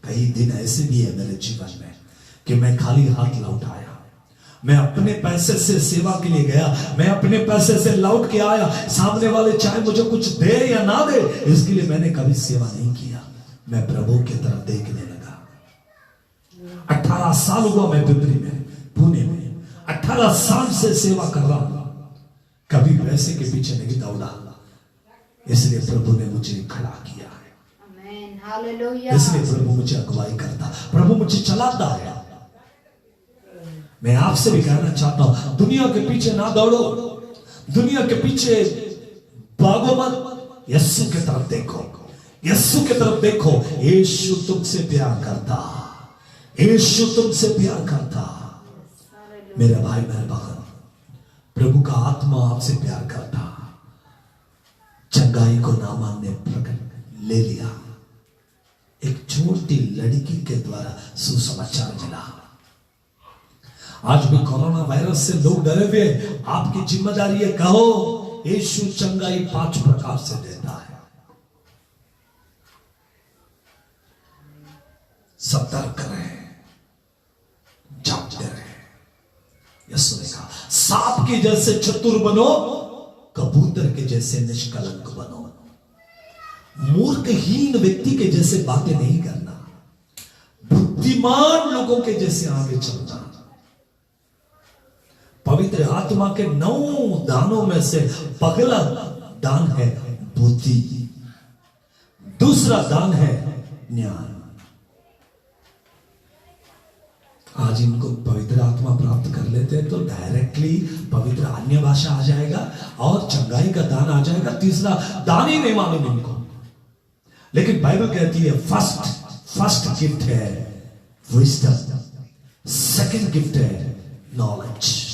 कई दिन ऐसे भी है मेरे जीवन में कि मैं खाली हाथ लौट आया, मैं अपने पैसे से सेवा के लिए गया, मैं अपने पैसे से लौट के आया। सामने वाले चाहे मुझे कुछ दे या ना दे, इसके लिए मैंने कभी सेवा नहीं किया। मैं प्रभु की तरफ देखने लगा। 18 साल हुआ मैं पिपरी में, पुणे में 18 साल से सेवा कर रहा हूं, कभी पैसे के पीछे नहीं दौड़ा, इसलिए प्रभु ने मुझे खड़ा किया है। इसलिए प्रभु मुझे अगुवाई करता, प्रभु मुझे चलाता है। मैं आपसे भी कहना चाहता हूं, दुनिया के पीछे ना दौड़ो, दुनिया के पीछे भागो मत, यीशु की तरफ देखो, यीशु की तरफ देखो। यीशु तुमसे प्यार करता, यीशु तुमसे प्यार करता। मेरे भाई मेरे बहन, प्रभु का आत्मा आपसे प्यार करता। चंगाई को नामान ने प्रकट ले लिया, एक छोटी लड़की के द्वारा सुसमाचार मिला। आज भी कोरोना वायरस से लोग डरे हुए, आपकी जिम्मेदारी है, कहो यीशु चंगाई 5 प्रकार से देता है। सतर्क रहे, जागते रहे। यीशु ने कहा, सांप के जैसे चतुर बनो, कबूतर के जैसे निष्कलंक बनो। मूर्खहीन व्यक्ति के जैसे बातें नहीं करना, बुद्धिमान लोगों के जैसे आगे चलना। पवित्र आत्मा के 9 दानों में से पहला दान है बुद्धि, दूसरा दान है ज्ञान। आज इनको पवित्र आत्मा प्राप्त कर लेते हैं तो डायरेक्टली पवित्र अन्य भाषा आ जाएगा और चंगाई का दान आ जाएगा। तीसरा दान ही नहीं मालूम इनको। लेकिन बाइबल कहती है फर्स्ट गिफ्ट है विजडम, सेकंड गिफ्ट है नॉलेज।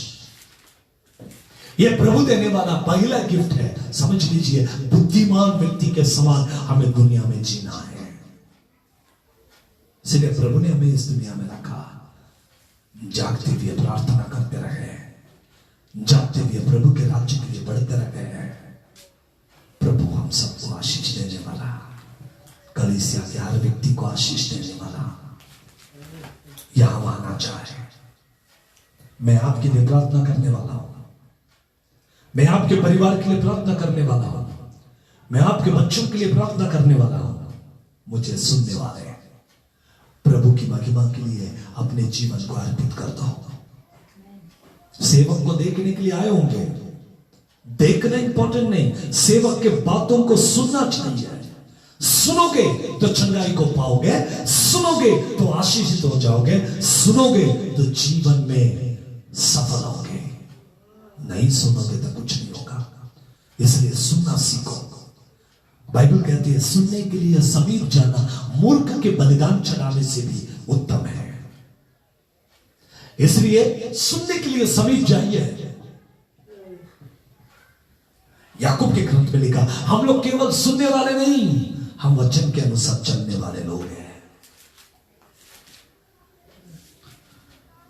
यह प्रभु देने वाला पहला गिफ्ट है। समझ लीजिए, बुद्धिमान व्यक्ति के समान हमें दुनिया में जीना है। इसलिए प्रभु ने हमें इस दुनिया में रखा। जागते हुए प्रार्थना करते रहे, जागते हुए प्रभु के राज्य के लिए बढ़ते रहे। प्रभु हम सबको आशीष देने वाला, कलीसिया के हर व्यक्ति को आशीष देने वाला यहां आना चाहे। मैं आपके लिए प्रार्थना करने वाला हूं, मैं आपके परिवार के लिए प्रार्थना करने वाला हूं, मैं आपके बच्चों के लिए प्रार्थना करने वाला हूं। मुझे सुनने वाले प्रभु की महिमा के लिए अपने जीवन को अर्पित कर दो। सेवक को देखने के लिए आए होंगे, देखना इंपॉर्टेंट नहीं, सेवक के बातों को सुनना चाहिए। सुनोगे तो चंगाई को पाओगे, सुनोगे तो आशीषित हो जाओगे, सुनोगे तो जीवन में सफल होगे। नहीं सुनोगे तो कुछ नहीं होगा। इसलिए सुनना सीखो। बाइबल कहती है सुनने के लिए समीप जाना मूर्ख के बलिदान चढ़ाने से भी उत्तम है। इसलिए सुनने के लिए समीप जाइए। याकूब के ग्रंथ में लिखा, हम लोग केवल सुनने वाले नहीं, हम वचन के अनुसार चलने वाले लोग हैं।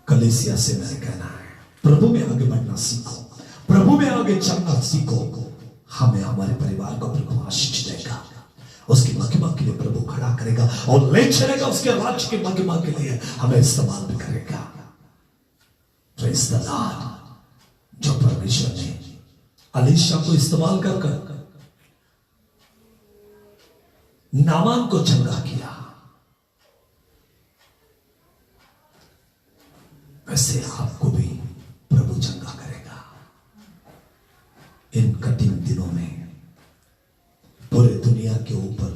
कलीसिया से मेरा कहना है, प्रभु में आगे बढ़ना सीखो, प्रभु में आगे चलना सीखो। हमें हमारे परिवार को प्रभु आशीष देगा, उसकी महिमा के लिए प्रभु खड़ा करेगा और ले चलेगा। उसके राज्य की महिमा के लिए हमें इस्तेमाल भी करेगा। Praise the Lord. जो परमेश्वर ने अलीशा को इस्तेमाल कर नामान को चंगा किया, वैसे आपको भी प्रभु चंगा करेगा। इन कठिन दिनों में पूरे दुनिया के ऊपर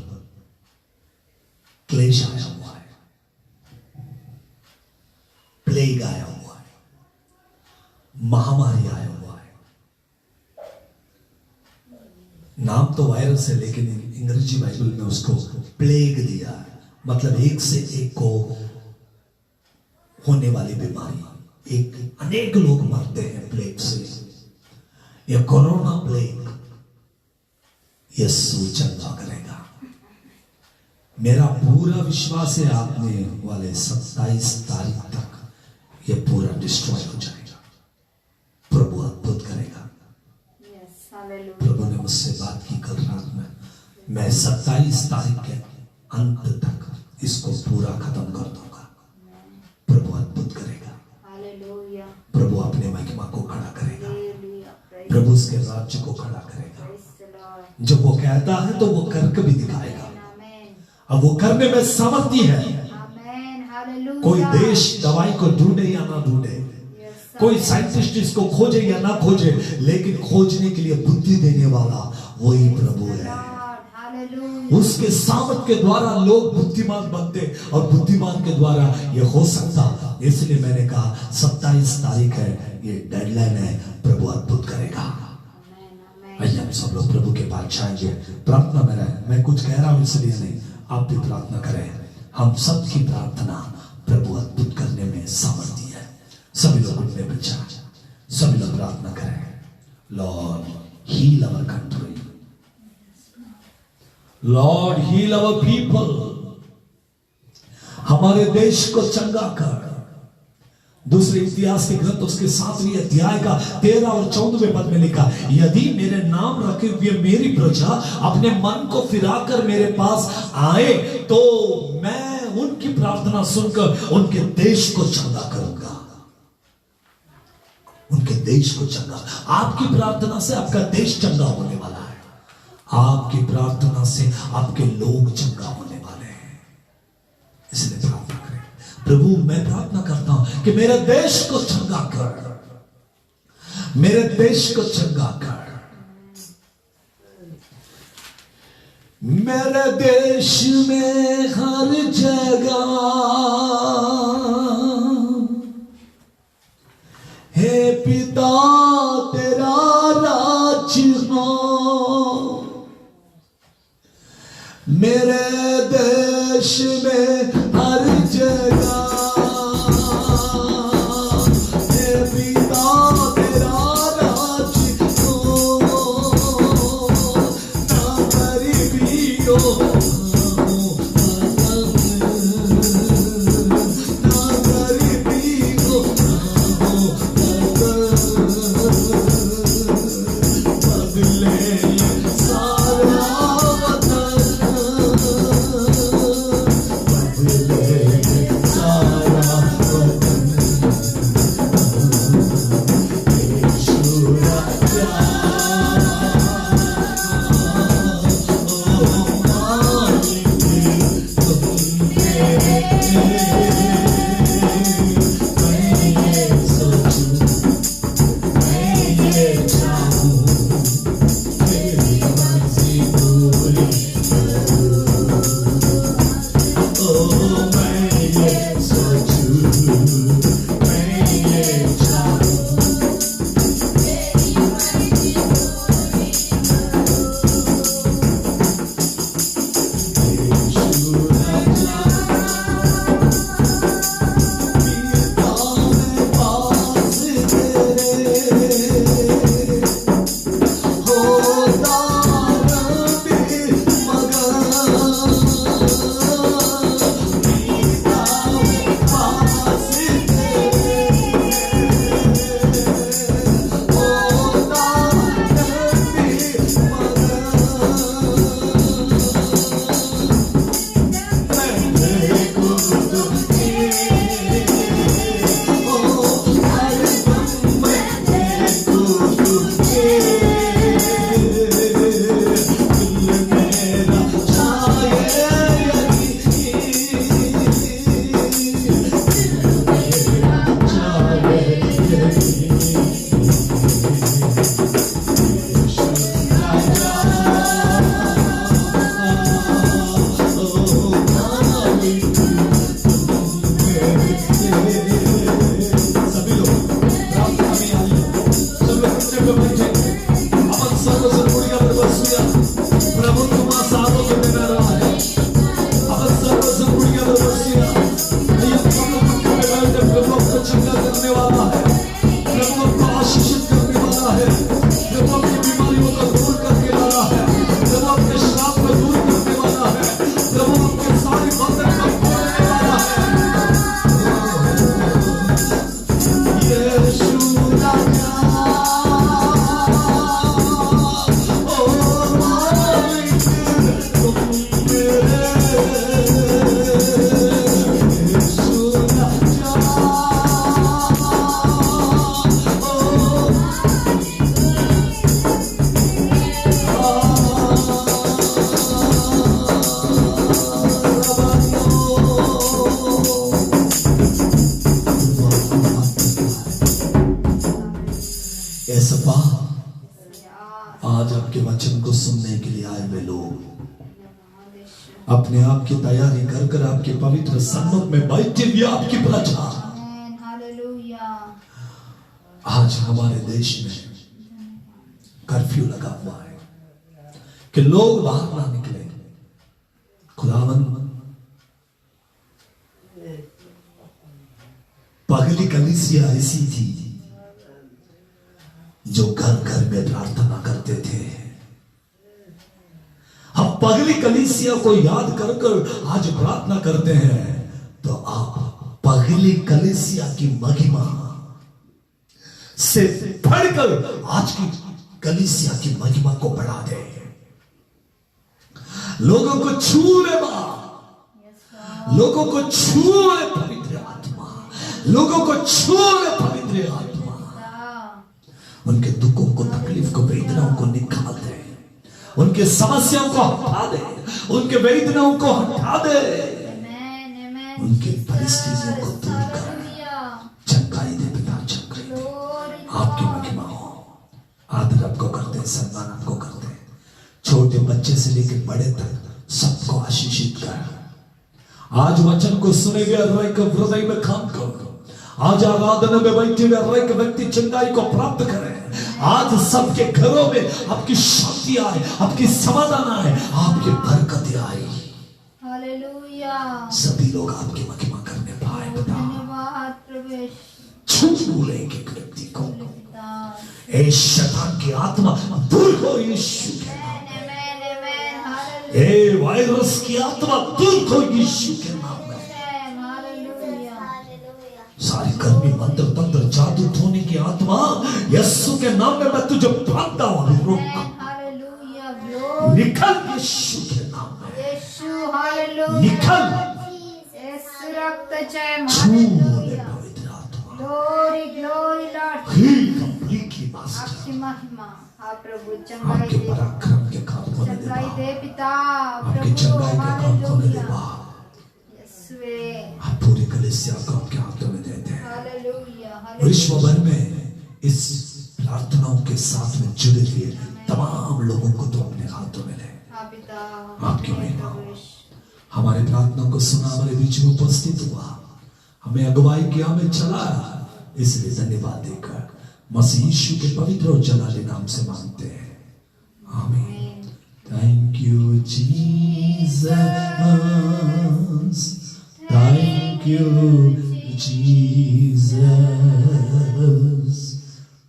क्लेश आया हुआ है, प्लेग आया हुआ है, महामारी आया हुआ है। नाम तो वायरस है, लेकिन अंग्रेजी बाइबल में उसको प्लेग दिया है। मतलब एक से एक को होने वाली बीमारी, अनेक लोग मरते हैं प्लेग से। यह कोरोना प्लेग यीशु चंगा करेगा। मेरा पूरा विश्वास है आपने वाले 27 तारीख तक यह पूरा डिस्ट्रॉय हो जाएगा। प्रभु अद्भुत करेगा। प्रभु ने मुझसे बात की कल रात में, मैं 27 तारीख के अंत तक इसको पूरा खत्म कर दूंगा। प्रभु अद्भुत करेगा। प्रभु अपने महिमा को खड़ा करेगा, प्रभु उसके राज्य को खड़ा करेगा। जब वो कहता है तो वो करके भी दिखाएगा। अब वो करने में सामर्थ्य है। कोई देश दवाई को ढूंढे या ना ढूंढे, कोई साइंटिस्ट इसको खोजे या ना खोजे, लेकिन खोजने के लिए बुद्धि देने वाला वही प्रभु है। हालेलुया। उसके सामर्थ के द्वारा लोग बुद्धिमान बनते और बुद्धिमान के द्वारा ये हो सकता। इसलिए मैंने कहा 27 तारीख है, ये डेडलाइन है, प्रभु अद्भुत करेगा। आइए हम सब लोग प्रभु के पास जाएंगे। प्रार्थना में रहे, मैं कुछ कह रहा हूं इसलिए नहीं, आप भी प्रार्थना करें। हम सबकी प्रार्थना प्रभु अद्भुत करने में सामर्थ्य है। सभी लोग उठने पर जाए, सभी लोग प्रार्थना करें। Lord heal our country, lord heal our people. हमारे देश को चंगा कर। दूसरे इतिहास के ग्रंथ उसके 7वें अध्याय का 13 और 14वें पद में लिखा, यदि मेरे नाम रखे हुए मेरी प्रजा अपने मन को फिराकर मेरे पास आए तो मैं उनकी प्रार्थना सुनकर उनके देश को चंगा करूंगा। उनके देश को चंगा। आपकी प्रार्थना से आपका देश चंगा होने वाला है। आपकी प्रार्थना से आपके लोग चंगा होने वाले हैं। इसलिए प्रार्थना करें, प्रभु मैं प्रार्थना करता हूं कि मेरे देश को चंगा कर, मेरे देश को चंगा कर। मेरे देश में हर जगह हे पिता तेरा राज हो। मेरे देश में हर जगह हे पिता तेरा राज हो। ना गरीबी हो, ना गरीबी हो, बदले सारा आज आपके वचन को सुनने के लिए आए हुए लोग अपने आप की तैयारी कर कर आपके पवित्र सन्मुख में बैठे हुए आपकी प्रजा आज हमारे देश में कर्फ्यू लगा हुआ है कि लोग बाहर ना निकले। खुदावन पगली कलीसिया ऐसी थी जो घर घर में प्रार्थना करते थे। हम पगली कलीसिया को याद कर कर आज प्रार्थना करते हैं, तो आप पगली कलीसिया की महिमा से बढ़कर आज की कलीसिया की महिमा को बढ़ा दे। लोगों को छू ले लोगों को छू ले पवित्र आत्मा, लोगों को छू ले पवित्र आत्मा। उनके दुखों को, तकलीफ को, वेदनाओं को निकाल दे, उनके समस्याओं को हटा दे, उनके वेदनाओं को हटा दे, उनकी परिस्थितियों को दूर कर चंगाई दे पिता, चंगाई आपकी महिमा हो। आदर आपको करते हैं, सम्मान आपको करते हैं। छोटे बच्चे से लेकर बड़े तक सबको आशीषित कर। आज वचन को सुने हुए हर एक हृदय में काम करो। आज आराधना में बैठे हुए हर एक व्यक्ति चंगाई को प्राप्त करे। आज सबके घरों में आपकी शांति आए, आपकी समाधान आए, आपकी बरकत आए। हालेलुया। सभी लोग आपकी महिमा करने पाए। धन्यवाद प्रभु। छू लेंगे व्यक्ति को, ए शैतान की आत्मा दूर हो यीशु के नाम में। ए वायरस की आत्मा दूर हो यीशु के नाम में। सारी कर्मी, मंत्र, तंत्र, जादू टोने की आत्मा यीशु के नाम में मैं तुझे बांधता हूं। रुक, निकल यीशु के नाम में, निकल। छू ले पवित्र आत्मा। Glory glory Lord. He completely master. आपकी महिमा आप प्रभु। आपके पराक्रम के काम होने दे चंगाई दे पिता आपके चंगाई के काम होने दे आप पूरी कलीसिया को आपके हाथों में देते हैं। विश्व भर में इस प्रार्थनाओं के साथ में जुड़े हुए तमाम लोगों को तो अपने हाथों में ले। आपकी महिमा हमारे प्रार्थना को सुना, हमारे बीच में उपस्थित हुआ, हमें अगुवाई किया, हमें चलाया, इसलिए धन्यवाद देकर मसीह यीशु के पवित्र और जलाले नाम से मांगते हैं, आमीन। Thank you Jesus, thank you Jesus,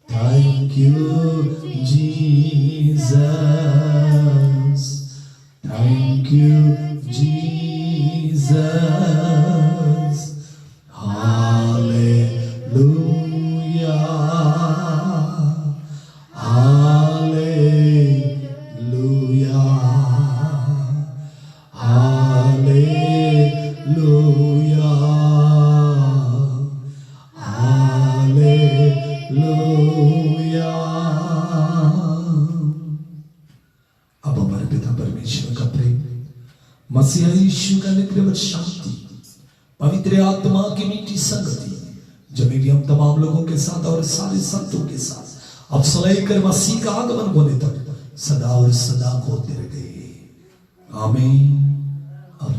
thank you Jesus, thank you Jesus, hallelujah, hallelujah, hallelujah, hallelujah. अब हमारे पिता परमेश्वर का प्रेम, मसीह यीशु का नित्य शांति, पवित्र आत्मा की मीठी संगति जब भी हम तमाम लोगों के साथ और सारे संतों के साथ अब से लेकर मसीह का आगमन होने तक सदा और सदा होते रहे। आमीन और